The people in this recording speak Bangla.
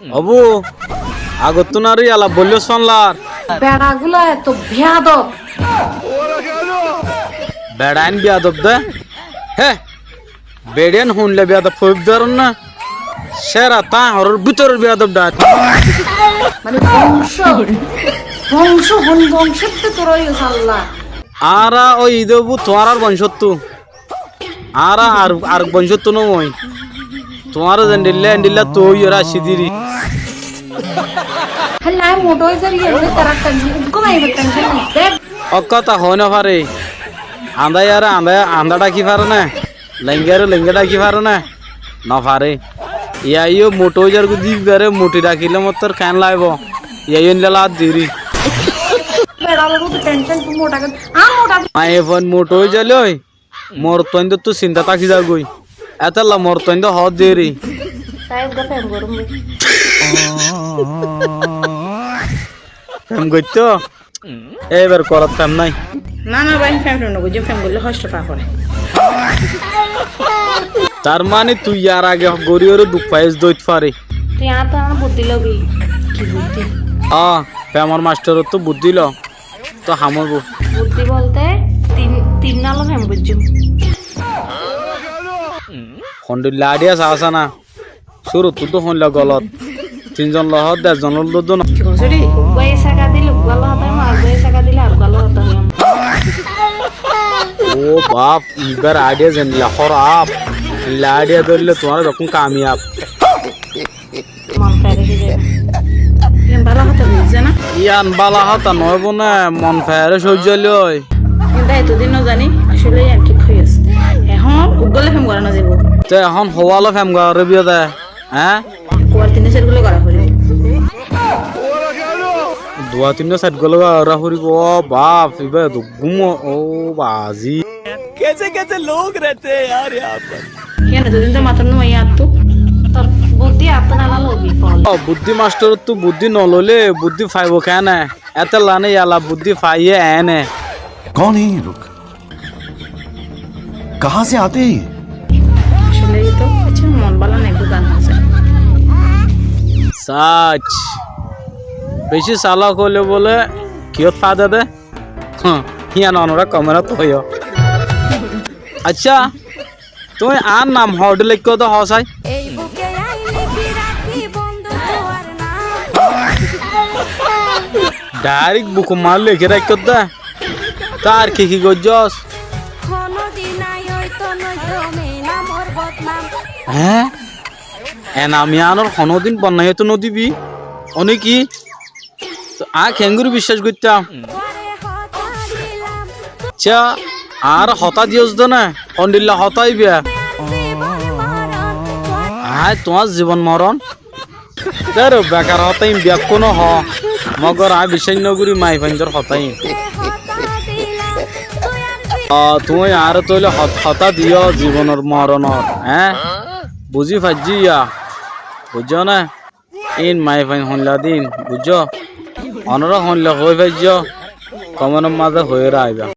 অবু আগত নারী আলা বললো শুনলার বেড়াগুলো এত বেয়াদব। বেড়াইন বিয়াদব দে হে বেড়েন শুনলে বিয়াদব ফইব ধরন না সেরা তা হরর ভিতরের বিয়াদব ডাক মানে বংশ হন বংশতে তোরই সাল্লা আরা ওই ইদবু তোমার আর বংশত্তু আরা আর বংশত্তু নই তোমার এন্ডিল্লা তুই ওরা সিদিরি হ্যাঁ মোটই জারি এলে তারা টেনশন কমাই টেনশন নাই দেখ অকতা হয় না পারে আন্দাই আর আন্দা ডাকি পারে না লেঙ্গা ডাকি পারে না না পারে ইয়াইও মোটো যার দিক বেরে মোটি ডাকিলে মত তোর ফ্যান লাইব ইয়াইও নিলা দিরি বেড়ালো তো টেনশন তো মোটা মোটা আই ফোন মোটো যালই মোর তইন্দ তো চিন্তা তাকি যা গই এতলা মোর তইন্দ হ দেরি সাহেব গা ফেম গরম ফেম গইতো এবার করত ফেম নাই না না ভাই ফেম না বুঝে ফেম বললে কষ্ট পা করে তার মানে তুই আর আগে গরিয়র দুঃখ পাইস দইত পারে তুই আর তো আমার বুদ্ধি লবি কি বুদ্ধি ফেমার মাস্টার তো বুদ্ধি ল তো হামরব বুদ্ধি বলতে তিন নালো ফেম বুঝুম ফন্ডিল্লা আডিয়া সাহসা না শুরু তো তো হইলা গলত তিনজন লহত 10 জন লদ না কি বলছ রে কই টাকা দিলে ভালো হতো আর কই টাকা দিলে আর ভালো হতো ও বাপ ইবার আডিয়া জানলা খরাব লাডিয়া ধরলে তোমার রকম কামিয়াব মন ফেরে দিয়ে এম ভালো হতো বুঝছ না ইয়ান বালা হতা নয় বনে মন ফেরে সহ্য লই কিন্তু এতদিন না জানি আসলে আর ঠিক হয়ে আছে এখন উগলে ফেম করা না যাব তে এখন হওয়ালো ফেম গারে বিয়া দে হ্যাঁ কোয়ার তিন সেট গুলো করা হলো দুয়া তিনটা সাইড গলো গারা হরিব ও বাপ ইবে দুগুম ও বাজি कैसे लोग रहते हैं यार यहाँ पर কেন এতদিন তো মাত্র নয় আর তো তোর বুদ্ধি আপন আলা লবি ফল বুদ্ধি মাস্টার তো বুদ্ধি নললে বুদ্ধি ফাইব কেন এত লানে ইয়ালা বুদ্ধি ফাইয়ে এনে कौन है ये लोग कहाँ से आते हैं ये? আসলে তো আচ্ছা মন বালা নাই দোকান আছে সাচ বেশি সালা করলে বলে কিয়ত ফাদা দে হিয়া ননরা কমরা তো হইও আচ্ছা তুমি আর নাম হড লিখ তো হসাই এই বুকে আইলে কি রাখি বন্ধু তোর নাম ডাইরেক্ট বুক মার লিখে রাখ দে তার কি গজস কোনদিন আই হইতো নয়তো মেনা মোর বদনাম হ্যাঁ এন আমি আনোর কোনদিন বন্যায় তো নদীবি অনেকি আ খেঙ্গুরি বিশ্বাস করতাম পরে হতা দিলাম চা আর হতা দিওস দে না কন্ডিল্লা হতাই বিয়া জীবন মরণ আয় তোমার জীবন মরণ তার বেকার হতাই বিয়া কোনো হ মগর আয় বিশ্বাস নগরী মাই ফাইন্দর হতাই হতা দিলাম তুই আর তুমি আর তৈলে হতা দিও জীবনের মরণর হ্যাঁ বুঝি ফাজি ইয়া বুঝছো না ইন মাই ফাইন হনলা দিন বুঝছো অনরা হনলা হয়ে ফাইজ কমনের মাঝে হয়ে রাইবা